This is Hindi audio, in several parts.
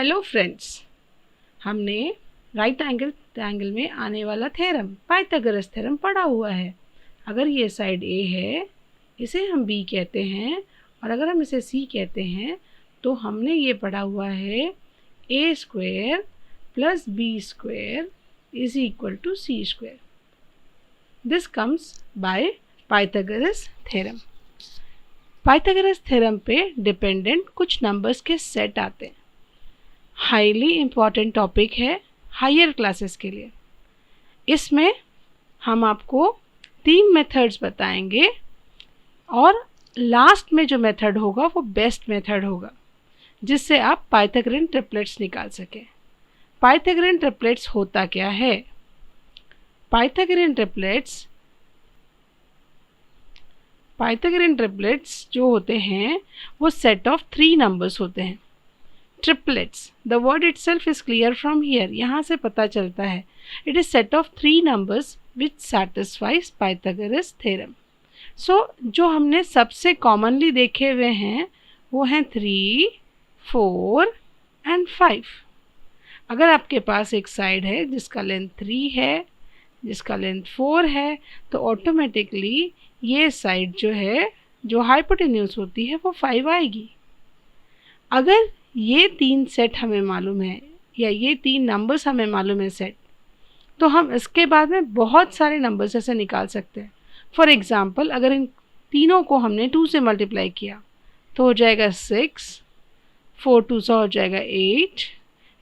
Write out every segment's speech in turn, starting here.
हेलो फ्रेंड्स, हमने राइट एंगल ट्रायंगल में आने वाला थ्योरम पाइथागोरस थ्योरम पढ़ा हुआ है। अगर ये साइड ए है, इसे हम बी कहते हैं, और अगर हम इसे सी कहते हैं तो हमने ये पढ़ा हुआ है A square plus B square is equal to C square. This comes by Pythagoras theorem. Pythagoras theorem पे डिपेंडेंट कुछ नंबर्स के सेट आते हैं। हाईली इम्पॉर्टेंट टॉपिक है हायर क्लासेस के लिए। इसमें हम आपको 3 मेथड्स बताएंगे और लास्ट में जो मेथड होगा वो बेस्ट मेथड होगा, जिससे आप पाइथागोरन ट्रिपलेट्स निकाल सकें। पाइथागोरन ट्रिपलेट्स होता क्या है? पाइथागोरन ट्रिपलेट्स जो होते हैं वो सेट ऑफ 3 नंबर्स होते हैं। Triplets, the word itself is clear from here, यहाँ से पता चलता है it is set of 3 numbers which satisfies Pythagoras theorem. So जो हमने सबसे कॉमनली देखे हुए हैं वो हैं 3, 4 एंड 5। अगर आपके पास एक साइड है जिसका लेंथ 3 है, जिसका लेंथ 4 है, तो ऑटोमेटिकली ये साइड जो है, जो हाइपोटेन्यूज होती है, वो 5 आएगी। अगर ये 3 सेट हमें मालूम है या ये 3 नंबर्स हमें मालूम है सेट, तो हम इसके बाद में बहुत सारे नंबर्स ऐसे निकाल सकते हैं। फॉर एग्ज़ाम्पल, अगर इन तीनों को हमने 2 से मल्टीप्लाई किया तो हो जाएगा 6, 4 2 हो जाएगा 8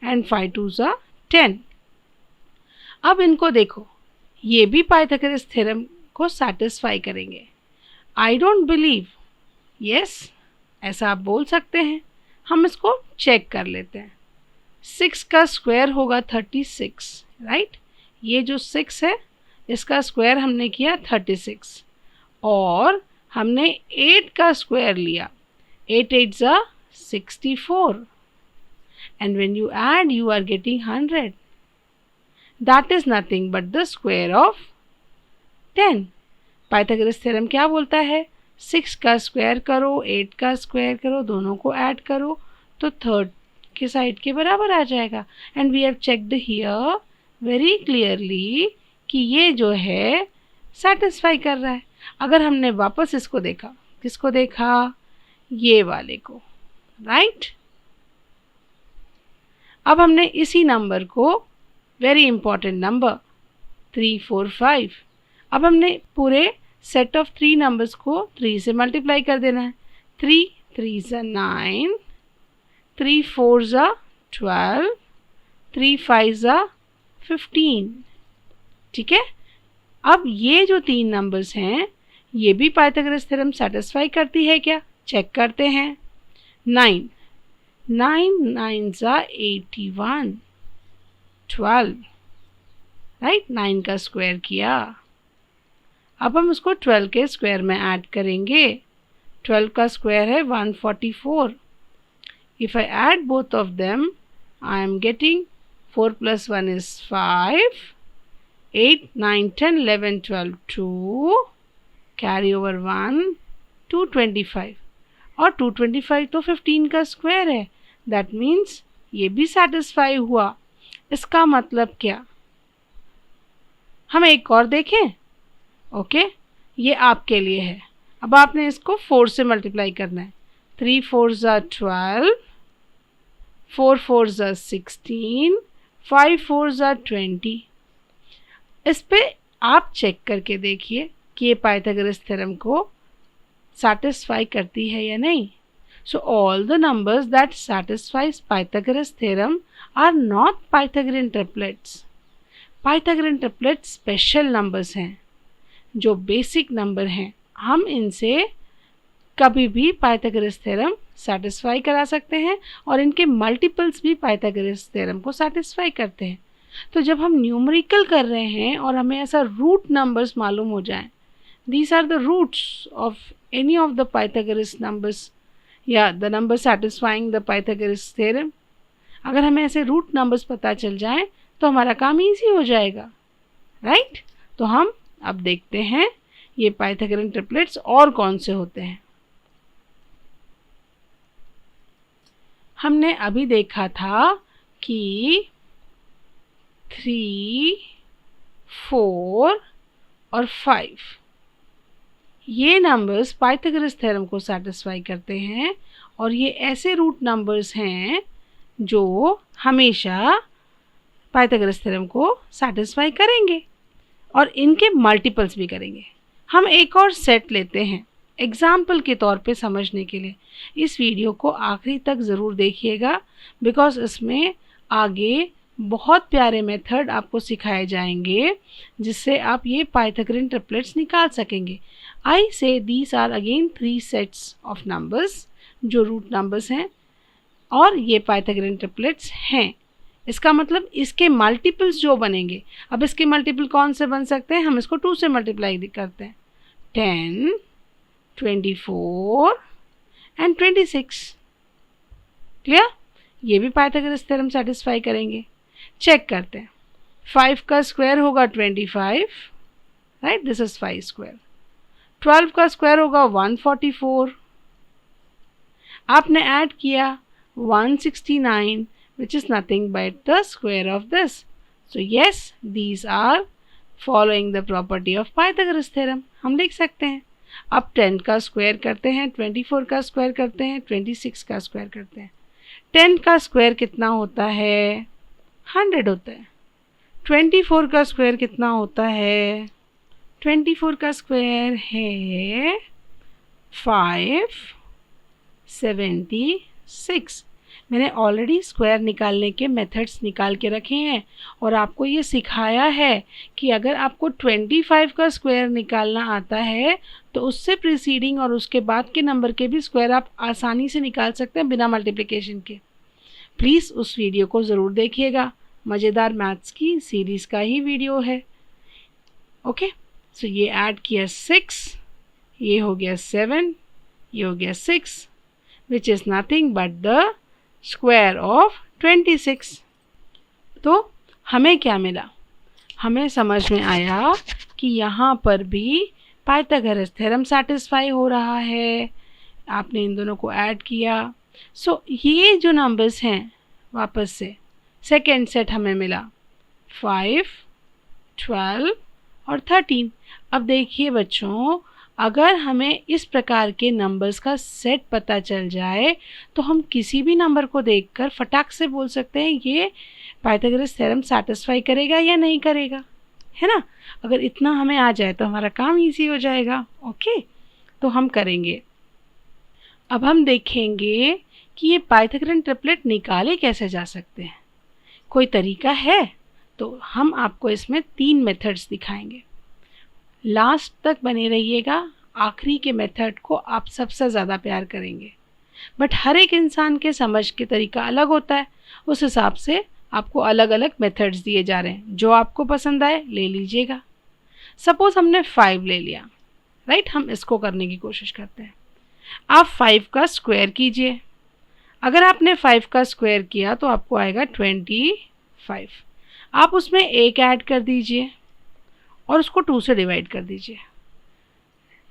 एंड 5 2 10। अब इनको देखो, ये भी पाइथागोरस थ्योरम को सैटिस्फाई करेंगे। आई डोंट बिलीव, यस ऐसा आप बोल सकते हैं। हम इसको चेक कर लेते हैं। 6 का स्क्वायर होगा 36, राइट? ये जो 6 है इसका स्क्वायर हमने किया 36, और हमने 8 का स्क्वायर लिया, 8 8 64, and when you add you are getting 100. That is nothing but the square of 10. Pythagoras theorem क्या बोलता है? 6 का स्क्वायर करो, 8 का स्क्वायर करो, दोनों को ऐड करो तो थर्ड के साइड के बराबर आ जाएगा। And we have checked here very clearly कि ये जो है सेटिस्फाई कर रहा है। अगर हमने वापस इसको देखा, किसको देखा? ये वाले को, राइट? अब हमने इसी नंबर को, वेरी इंपॉर्टेंट नंबर 3 4 5, अब हमने पूरे सेट ऑफ 3 नंबर्स को 3 से मल्टीप्लाई कर देना है। 3 3 9, 3 4 12, 3 5 15। ठीक है? अब ये जो 3 नंबर्स हैं ये भी पाइथागोरस थ्योरम सेटिस्फाई करती है क्या? चेक करते हैं। 9 9 9 81, 12, राइट? 9 का स्क्वायर किया। अब हम उसको 12 के स्क्वायर में ऐड करेंगे। 12 का स्क्वायर है 144। If I add both of them I am getting 4 + 1 is 5, 8 9 10 11 12 2, carry over 1, 225, और 225 तो 15 का स्क्वायर है। दैट मीन्स ये भी सेटिस्फाई हुआ। इसका मतलब क्या? हम एक और देखें। ओके, ये आपके लिए है। अब आपने इसको 4 से मल्टीप्लाई करना है। 3 4 12, 4 4 16, 5 4 20। इस पे आप चेक करके देखिए कि ये पाइथागोरस थ्योरम को सैटिस्फाई करती है या नहीं। So all the numbers that satisfies Pythagoras theorem are not Pythagorean triplets. Pythagorean triplets special numbers हैं, जो बेसिक नंबर हैं। हम इनसे कभी भी पाइथागोरस थ्योरम सैटिस्फाई करा सकते हैं, और इनके मल्टीपल्स भी पाइथागोरस थ्योरम को सैटिस्फाई करते हैं। तो जब हम न्यूमेरिकल कर रहे हैं और हमें ऐसा रूट नंबर्स मालूम हो जाएं, these are the roots of any of the Pythagoras numbers, या the number satisfying the Pythagoras theorem, अगर हमें ऐसे रूट नंबर्स पता चल जाएं तो हमारा काम ईजी हो जाएगा, राइट? तो हम अब देखते हैं ये पाइथागोरन ट्रिपलेट्स और कौन से होते हैं। हमने अभी देखा था कि 3, 4 और 5 ये नंबर्स पाइथागोरस थ्योरम को सेटिस्फाई करते हैं और ये ऐसे रूट नंबर्स हैं जो हमेशा पाइथागोरस थ्योरम को सेटिस्फाई करेंगे और इनके मल्टीपल्स भी करेंगे। हम एक और सेट लेते हैं एग्जाम्पल के तौर पे समझने के लिए। इस वीडियो को आखिरी तक ज़रूर देखिएगा बिकॉज इसमें आगे बहुत प्यारे मेथड आपको सिखाए जाएंगे जिससे आप ये पाइथागोरन ट्रिपलेट्स निकाल सकेंगे। I say these are again 3 sets of numbers जो रूट नंबर्स हैं और ये पाइथागोरन ट्रिपलेट्स हैं। इसका मतलब इसके मल्टीपल्स जो बनेंगे, अब इसके मल्टीपल कौन से बन सकते हैं, हम इसको 2 से मल्टीप्लाई करते हैं, 10, 24 एंड 26। क्लियर? ये भी पाइथागोरस थ्योरम सेटिस्फाई करेंगे। चेक करते हैं। 5 का स्क्वायर होगा 25, राइट, दिस इज 5 स्क्वायर। 12 का स्क्वायर होगा 144। आपने ऐड किया 169 which is nothing but the square of this. So yes, these are following the property of Pythagoras theorem. हम लिख सकते हैं। अब 10 का स्क्वायर करते हैं, 24 का स्क्वायर करते हैं, 26 का स्क्वायर करते हैं। 10 का स्क्वायर कितना होता है? 100 होता है। 24 का स्क्वायर कितना होता है? 24 का स्क्वायर है 576। मैंने ऑलरेडी स्क्वायर निकालने के मेथड्स निकाल के रखे हैं और आपको ये सिखाया है कि अगर आपको 25 का स्क्वायर निकालना आता है तो उससे प्रीसीडिंग और उसके बाद के नंबर के भी स्क्वायर आप आसानी से निकाल सकते हैं बिना मल्टीप्लिकेशन के। प्लीज़ उस वीडियो को ज़रूर देखिएगा, मज़ेदार मैथ्स की सीरीज़ का ही वीडियो है। ओके, सो ये ऐड किया 6, ये हो गया 7, ये हो गया 6 which is nothing but the square of 26। तो हमें क्या मिला? हमें समझ में आया कि यहाँ पर भी पाइथागोरस थ्योरम सेटिस्फाई हो रहा है। आपने इन दोनों को ऐड किया। सो ये जो नंबर्स हैं वापस से सेकेंड सेट हमें मिला 5, 12 और 13। अब देखिए बच्चों, अगर हमें इस प्रकार के नंबर्स का सेट पता चल जाए तो हम किसी भी नंबर को देखकर फटाक से बोल सकते हैं ये पाइथागोरस थ्योरम सेटिस्फाई करेगा या नहीं करेगा, है ना। अगर इतना हमें आ जाए तो हमारा काम इजी हो जाएगा। ओके, तो हम करेंगे। अब हम देखेंगे कि ये पाइथागोरन ट्रिपलेट निकाले कैसे जा सकते हैं। कोई तरीका है? तो हम आपको इसमें 3 मेथड्स दिखाएंगे। लास्ट तक बने रहिएगा, आखिरी के मेथड को आप सबसे ज़्यादा प्यार करेंगे। बट हर एक इंसान के समझ के तरीका अलग होता है, उस हिसाब से आपको अलग अलग मेथड्स दिए जा रहे हैं। जो आपको पसंद आए ले लीजिएगा। सपोज़ हमने 5 ले लिया, राइट, हम इसको करने की कोशिश करते हैं। आप 5 का स्क्वायर कीजिए। अगर आपने 5 का स्क्वायर किया तो आपको आएगा 25। आप उसमें 1 ऐड कर दीजिए और उसको 2 से डिवाइड कर दीजिए।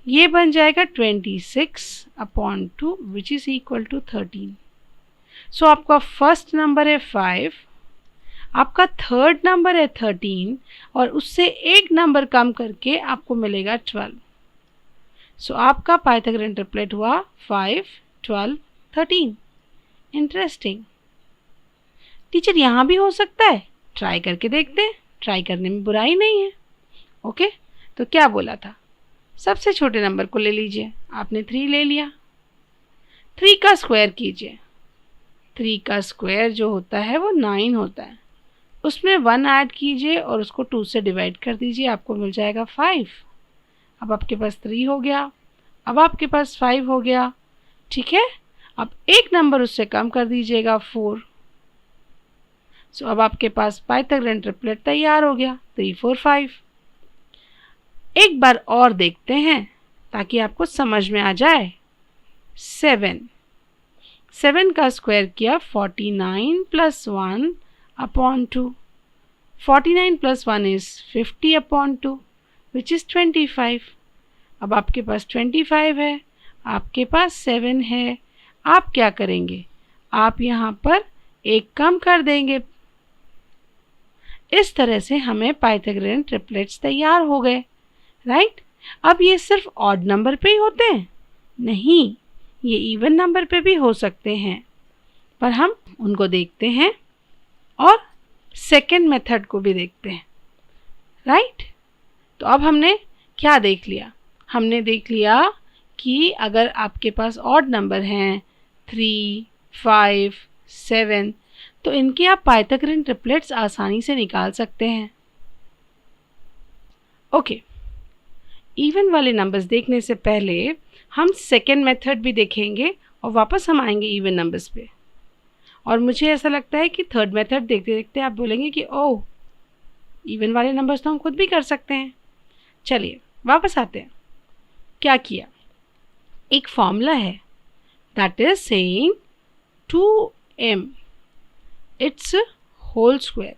ये बन जाएगा 26/2 विच इज़ इक्वल टू 13। सो आपका फर्स्ट नंबर है 5, आपका थर्ड नंबर है 13 और उससे एक नंबर कम करके आपको मिलेगा 12। सो आपका पाइथागोरन ट्रिपलेट हुआ 5, 12, 13। इंटरेस्टिंग। टीचर यहाँ भी हो सकता है, ट्राई करके देखते हैं, ट्राई करने में बुराई नहीं है। ओके, तो क्या बोला था? सबसे छोटे नंबर को ले लीजिए। आपने 3 ले लिया। 3 का स्क्वायर कीजिए। 3 का स्क्वायर जो होता है वो 9 होता है। उसमें 1 ऐड कीजिए और उसको 2 से डिवाइड कर दीजिए, आपको मिल जाएगा 5। अब आपके पास 3 हो गया, अब आपके पास 5 हो गया, ठीक है। अब एक नंबर उससे कम कर दीजिएगा 4। सो अब आपके पास पाइथागोरन ट्रिपलेट तैयार हो गया 3, 4, 5। एक बार और देखते हैं ताकि आपको समझ में आ जाए। 7 का स्क्वायर किया 49 + 1/2। 49 + 1 इज़ 50/2 विच इज़ 25। अब आपके पास 25 है, आपके पास 7 है। आप क्या करेंगे? आप यहाँ पर एक कम कर देंगे। इस तरह से हमें पाइथागोरियन ट्रिपलेट्स तैयार हो गए, राइट। अब ये सिर्फ ऑड नंबर पे ही होते हैं? नहीं, ये इवन नंबर पे भी हो सकते हैं, पर हम उनको देखते हैं और सेकेंड मेथड को भी देखते हैं, राइट। तो अब हमने क्या देख लिया? हमने देख लिया कि अगर आपके पास ऑड नंबर हैं 3, 5, 7, तो इनके आप पाइथागोरियन ट्रिपलेट्स आसानी से निकाल सकते हैं। ओके, इवन वाले नंबर्स देखने से पहले हम सेकेंड मेथड भी देखेंगे और वापस हम आएंगे इवन नंबर्स पे। और मुझे ऐसा लगता है कि थर्ड मेथड देखते देखते आप बोलेंगे कि ओह, इवन वाले नंबर्स तो हम खुद भी कर सकते हैं। चलिए वापस आते हैं। क्या किया? एक फॉर्मूला है that is saying 2m its whole square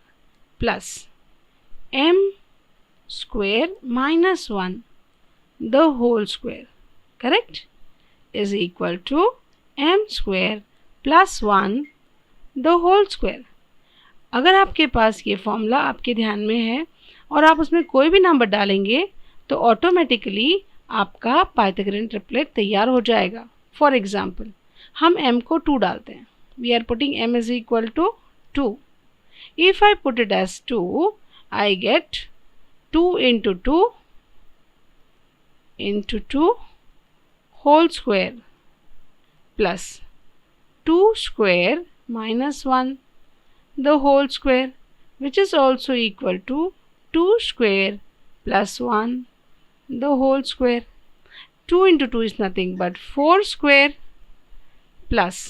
plus m square minus 1 the whole square, correct, is equal to m square plus 1 the whole square। अगर आपके पास ये फॉर्मूला आपके ध्यान में है और आप उसमें कोई भी नंबर डालेंगे तो ऑटोमेटिकली आपका पाइथागोरियन ट्रिपलेट तैयार हो जाएगा। फॉर एग्जाम्पल हम m को 2 डालते हैं। We are putting m is equal to 2. If I put it as 2, I get 2 into 2 into 2 whole square plus 2 square minus 1 the whole square, which is also equal to 2 square plus 1 the whole square. 2 into 2 is nothing but 4 square plus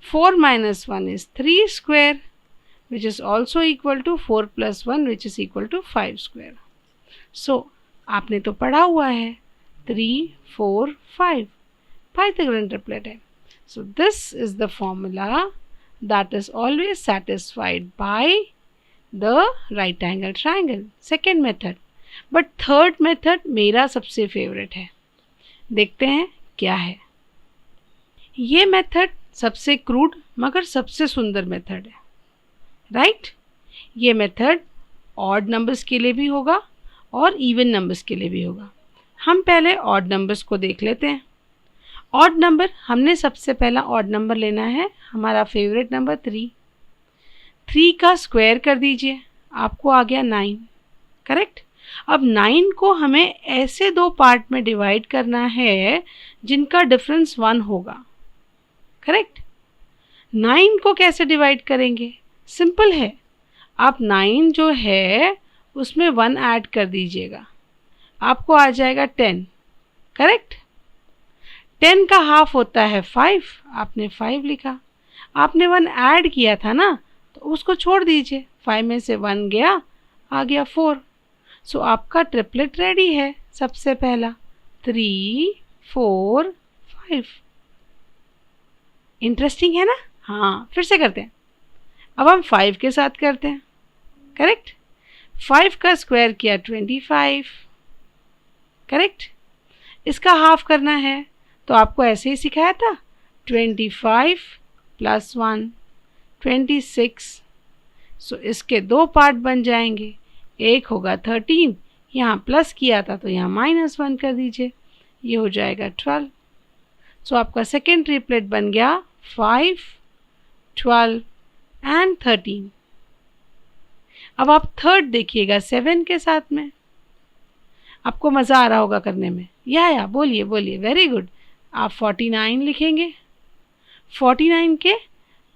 4 minus 1 is 3 square, which is also equal to 4 plus 1, which is equal to 5 square. So, आपने तो पढ़ा हुआ है 3, 4, 5 पाइथागोरियन ट्रिपलेट है। So, this is the formula that is always satisfied by the right angle triangle, second method. But third method मेरा सबसे फेवरेट है। देखते हैं क्या है। ये मेथड सबसे क्रूड मगर सबसे सुंदर मेथड है, राइट। ये मेथड ऑड नंबर्स के लिए भी होगा और इवन नंबर्स के लिए भी होगा। हम पहले ऑड नंबर्स को देख लेते हैं। ऑड नंबर, हमने सबसे पहला ऑड नंबर लेना है हमारा फेवरेट नंबर 3। 3 का स्क्वायर कर दीजिए, आपको आ गया 9, करेक्ट। अब 9 को हमें ऐसे दो पार्ट में डिवाइड करना है जिनका डिफरेंस 1 होगा, करेक्ट। 9 को कैसे डिवाइड करेंगे? सिंपल है, आप 9 जो है उसमें 1 ऐड कर दीजिएगा, आपको आ जाएगा 10, करेक्ट। 10 का हाफ होता है 5, आपने 5 लिखा। आपने 1 ऐड किया था ना, तो उसको छोड़ दीजिए, 5 में से 1 गया, आ गया 4। सो आपका ट्रिपलेट रेडी है। सबसे पहला 3, 4, 5। इंटरेस्टिंग है ना? हाँ, फिर से करते हैं। अब हम 5 के साथ करते हैं, करेक्ट। 5 का स्क्वायर किया 25, करेक्ट। इसका हाफ करना है तो आपको ऐसे ही सिखाया था, 25 प्लस 1 26। सो इसके दो पार्ट बन जाएंगे, एक होगा 13, यहाँ प्लस किया था तो यहाँ -1 कर दीजिए, ये हो जाएगा 12। सो आपका सेकेंड ट्रिपलेट बन गया 5, 12 एंड 13। अब आप थर्ड देखिएगा 7 के साथ में, आपको मज़ा आ रहा होगा करने में। या बोलिए बोलिए, वेरी गुड। आप 49 लिखेंगे, 49 के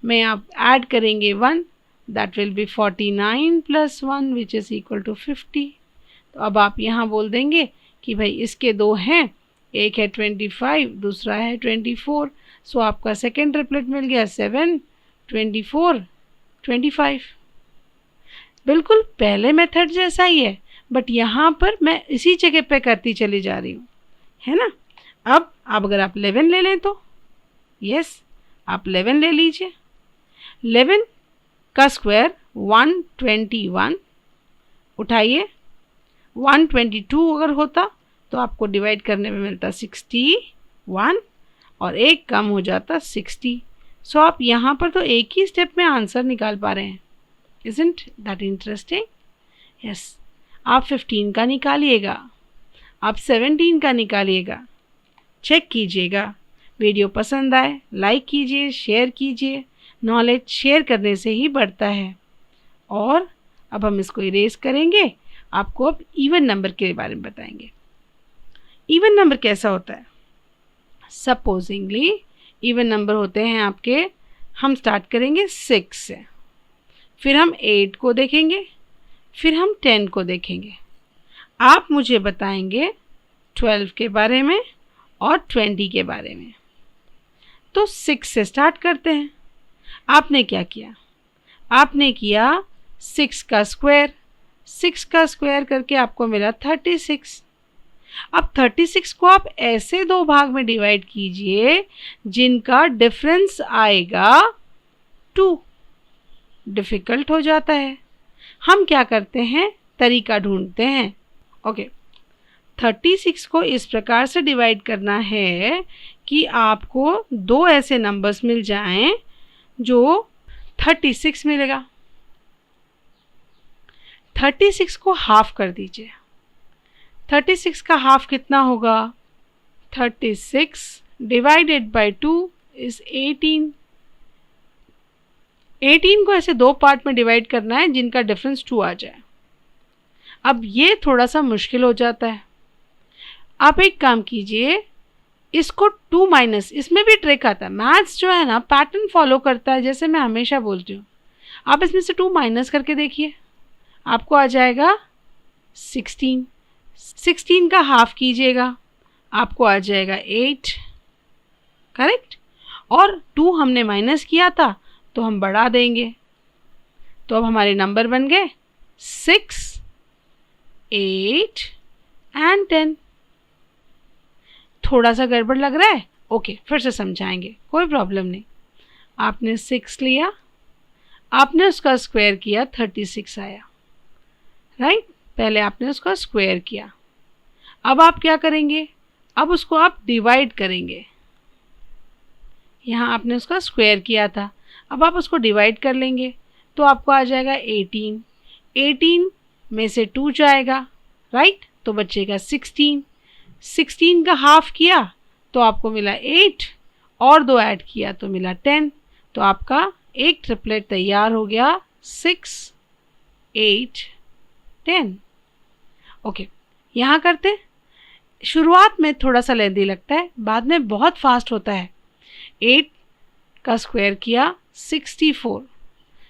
में आप ऐड करेंगे 1, that will be 49 plus 1 which is equal to 50। तो अब आप यहाँ बोल देंगे कि भाई इसके दो हैं, एक है 25, दूसरा है 24। सो आपका सेकेंड ट्रिपलेट मिल गया 7, 24, 25। बिल्कुल पहले मेथड जैसा ही है, बट यहाँ पर मैं इसी जगह पे करती चली जा रही हूँ, है ना। अब अगर आप 11 ले लें तो यस, आप 11 ले लीजिए। 11 का स्क्वायर 121, उठाइए 122 अगर होता तो आपको डिवाइड करने में मिलता 61 और एक कम हो जाता 60। सो आप यहाँ पर तो एक ही स्टेप में आंसर निकाल पा रहे हैं। Isn't that interesting? Yes. आप 15 का निकालिएगा, आप 17 का निकालिएगा। चेक कीजिएगा। वीडियो पसंद आए लाइक कीजिए, शेयर कीजिए। नॉलेज शेयर करने से ही बढ़ता है। और अब हम इसको इरेज करेंगे। आपको अब इवन नंबर के बारे में बताएंगे। इवन नंबर कैसा होता है? सपोजिंगली इवन नंबर होते हैं आपके, हम स्टार्ट करेंगे 6 से, फिर हम 8 को देखेंगे, फिर हम 10 को देखेंगे। आप मुझे बताएंगे 12 के बारे में और 20 के बारे में। तो 6 से स्टार्ट करते हैं। आपने क्या किया? आपने किया 6 का स्क्वायर। 6 का स्क्वायर करके आपको मिला 36। अब 36 को आप ऐसे दो भाग में डिवाइड कीजिए जिनका डिफरेंस आएगा 2। डिफ़िकल्ट हो जाता है। हम क्या करते हैं? तरीका ढूंढते हैं। ओके, 36 को इस प्रकार से डिवाइड करना है कि आपको दो ऐसे नंबर्स मिल जाएं जो 36 मिलेगा। 36 को हाफ कर दीजिए। 36 का हाफ कितना होगा? 36 डिवाइडेड बाय 2 इज 18। 18 को ऐसे दो पार्ट में डिवाइड करना है जिनका डिफरेंस 2 आ जाए। अब ये थोड़ा सा मुश्किल हो जाता है। आप एक काम कीजिए, इसको 2 माइनस, इसमें भी ट्रिक आता है। मैथ्स जो है ना पैटर्न फॉलो करता है, जैसे मैं हमेशा बोलती हूँ। आप इसमें से 2 माइनस करके देखिए, आपको आ जाएगा 16। 16 का हाफ कीजिएगा, आपको आ जाएगा 8। करेक्ट? और 2 हमने माइनस किया था तो हम बढ़ा देंगे। तो अब हमारे नंबर बन गए 6, 8 एंड 10। थोड़ा सा गड़बड़ लग रहा है? ओके, फिर से समझाएंगे, कोई प्रॉब्लम नहीं। आपने 6 लिया, आपने उसका स्क्वायर किया, 36 आया। राइट? पहले आपने उसका स्क्वायर किया। अब आप क्या करेंगे? अब उसको आप डिवाइड करेंगे। यहाँ आपने उसका स्क्वायर किया था, अब आप उसको डिवाइड कर लेंगे तो आपको आ जाएगा 18। 18 में से 2 जाएगा, राइट? तो बचेगा 16। 16 का हाफ किया तो आपको मिला 8 और 2 ऐड किया तो मिला 10। तो आपका एक ट्रिपलेट तैयार हो गया, 6, 8, 10। ओके, यहाँ करते। शुरुआत में थोड़ा सा लेंदी लगता है, बाद में बहुत फास्ट होता है। 8 का स्क्वायर किया 64।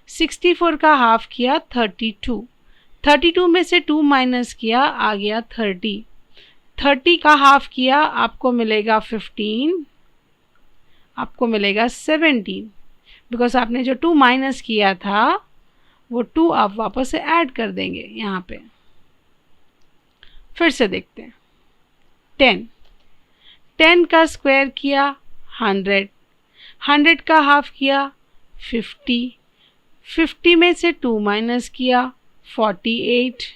64 का हाफ किया 32। 32 में से 2 माइनस किया, आ गया 30। 30 का हाफ किया, आपको मिलेगा 15, आपको मिलेगा 17। बिकॉज आपने जो 2 माइनस किया था वो 2 आप वापस से ऐड कर देंगे यहाँ पे। फिर से देखते हैं। 10 10 का स्क्वायर किया 100। 100 का हाफ किया 50। 50 में से 2 माइनस किया 48।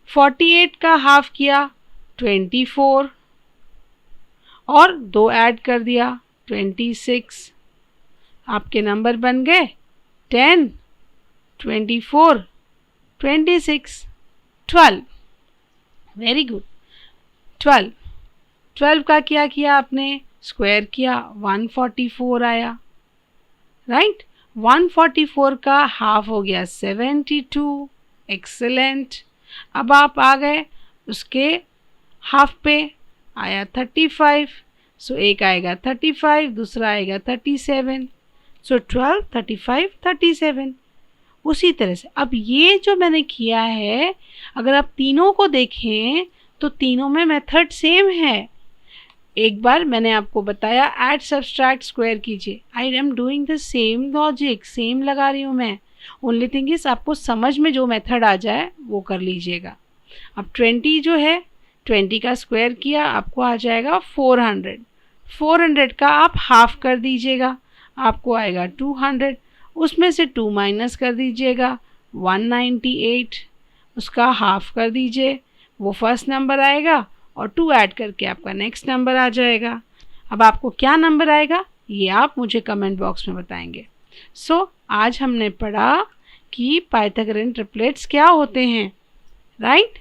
48 का हाफ किया 24 और 2 ऐड कर दिया 26। आपके नंबर बन गए 10, 24, 26, 12। Very good. 12 का क्या किया आपने? स्क्वायर किया, 144 आया, राइट? 144 का हाफ हो गया 72। एक्सेलेंट। अब आप आ गए उसके हाफ पे, आया 35। सो एक आएगा 35, दूसरा आएगा 37। सो 12, 35, 37। उसी तरह से अब ये जो मैंने किया है, अगर आप तीनों को देखें तो तीनों में मेथड सेम है। एक बार मैंने आपको बताया ऐड सब्सट्रैक्ट स्क्वायर कीजिए। I am doing the same logic, same लगा रही हूँ मैं। ओनली थिंग इज आपको समझ में जो मेथड आ जाए वो कर लीजिएगा। अब 20 जो है, 20 का स्क्वायर किया, आपको आ जाएगा 400। 400 का आप हाफ कर दीजिएगा, आपको आएगा 200। उसमें से 2 माइनस कर दीजिएगा, 198। उसका हाफ कर दीजिए, वो फर्स्ट नंबर आएगा और 2 ऐड करके आपका नेक्स्ट नंबर आ जाएगा। अब आपको क्या नंबर आएगा? ये आप मुझे कमेंट बॉक्स में बताएंगे। सो आज हमने पढ़ा कि पाइथागोरियन ट्रिपलेट्स क्या होते हैं, राइट।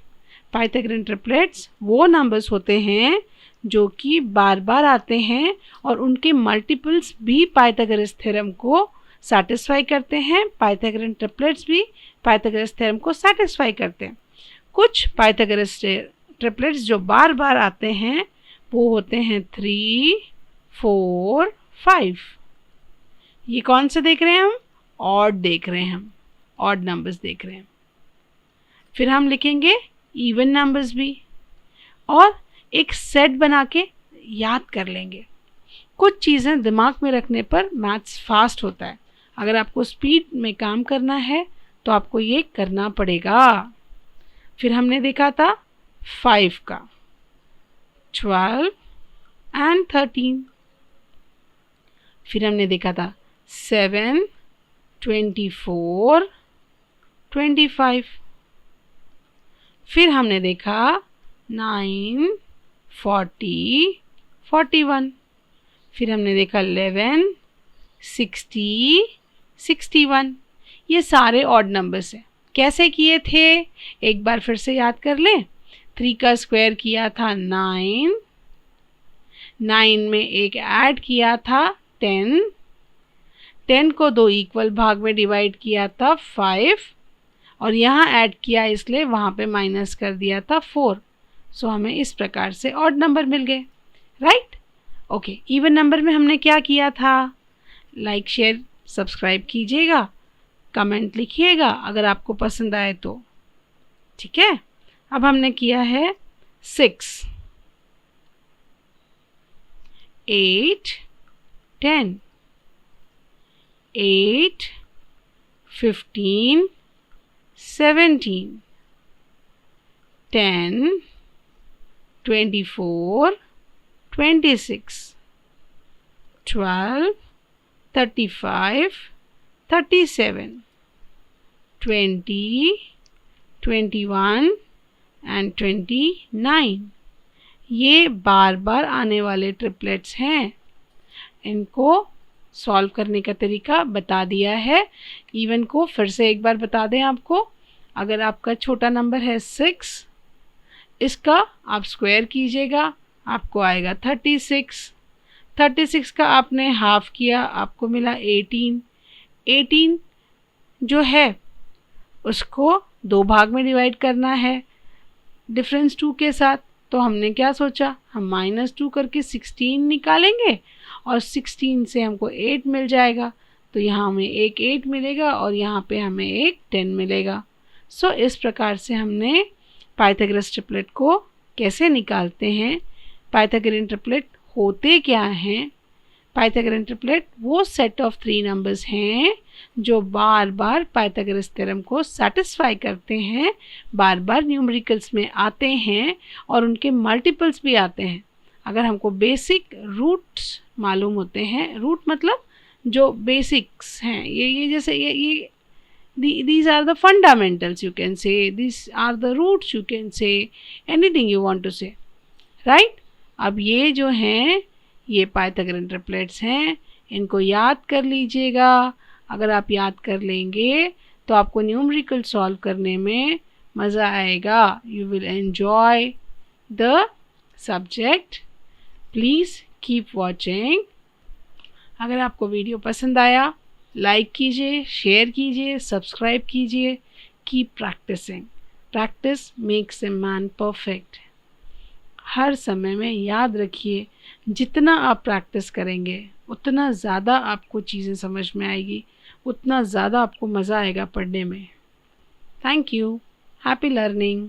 पाइथागोरियन ट्रिपलेट्स वो नंबर्स होते हैं जो कि बार बार आते हैं और उनके मल्टीपल्स भी पाइथागोरस थ्योरम को सैटिस्फाई करते हैं। पाइथागोरियन ट्रिपलेट्स भी पाइथागोरस थ्योरम को सैटिस्फाई करते हैं। कुछ पाइथागोरस ट्रिपलेट्स जो बार बार आते हैं वो होते हैं 3, 4, 5। ये कौन से देख रहे हैं हम? ऑड देख रहे हैं, हम ऑड नंबर्स देख रहे हैं। फिर हम लिखेंगे इवन नंबर्स भी, और एक सेट बना के याद कर लेंगे। कुछ चीज़ें दिमाग में रखने पर मैथ्स फास्ट होता है। अगर आपको स्पीड में काम करना है तो आपको ये करना पड़ेगा। फिर हमने देखा था 5 का, 12 एंड 13। फिर हमने देखा था 7, 24, 25। फिर हमने देखा 9, 40, 41। फिर हमने देखा 11, 60, 61। ये सारे ऑड नंबर्स हैं। कैसे किए थे एक बार फिर से याद कर लें। 3 का स्क्वायर किया था 9, 9 में एक ऐड किया था 10, 10 को 2 इक्वल भाग में डिवाइड किया था 5, और यहाँ ऐड किया इसलिए वहाँ पे माइनस कर दिया था 4। सो हमें इस प्रकार से ऑड नंबर मिल गए, राइट। ओके, इवन नंबर में हमने क्या किया था? लाइक, शेयर, सब्सक्राइब कीजिएगा, कमेंट लिखिएगा अगर आपको पसंद आए तो, ठीक है। अब हमने किया है 6, 8, 10, 8, 15, 17, 10, 24, 26, 12, 35, 37, 20, 21 एंड 29। ये बार बार आने वाले ट्रिपलेट्स हैं। इनको सॉल्व करने का तरीका बता दिया है। इवन को फिर से एक बार बता दें आपको। अगर आपका छोटा नंबर है 6, इसका आप स्क्वायर कीजिएगा, आपको आएगा 36। 36 का आपने हाफ किया, आपको मिला 18। 18 जो है उसको 2 भाग में डिवाइड करना है डिफरेंस 2 के साथ। तो हमने क्या सोचा, हम -2 करके 16 निकालेंगे और 16 से हमको 8 मिल जाएगा। तो यहाँ हमें एक 8 मिलेगा और यहाँ पे हमें एक 10 मिलेगा। सो इस प्रकार से हमने पाइथागोरस ट्रिपलेट को कैसे निकालते हैं, पाइथागोरियन ट्रिपलेट होते क्या हैं। पाइथागोरियन ट्रिपलेट वो सेट ऑफ 3 नंबर्स हैं जो बार बार पाइथागोरस थ्योरम को सैटिस्फाई करते हैं, बार बार न्यूमेरिकल्स में आते हैं और उनके मल्टीपल्स भी आते हैं। अगर हमको बेसिक रूट्स मालूम होते हैं, रूट मतलब जो बेसिक्स हैं, ये जैसे ये these are the fundamentals, you can say these are the roots, you can say anything you want to say, right। अब ये जो हैं ये पाइथागोरियन ट्रिपलेट्स हैं, इनको याद कर लीजिएगा। अगर आप याद कर लेंगे तो आपको न्यूमेरिकल सॉल्व करने में मज़ा आएगा। You will enjoy the subject. Please keep watching. अगर आपको वीडियो पसंद आया, लाइक कीजिए, शेयर कीजिए, सब्सक्राइब कीजिए। Keep practising. Practice makes a man perfect. हर समय में याद रखिए, जितना आप प्रैक्टिस करेंगे उतना ज़्यादा आपको चीज़ें समझ में आएगी, उतना ज़्यादा आपको मज़ा आएगा पढ़ने में। Thank you. Happy learning.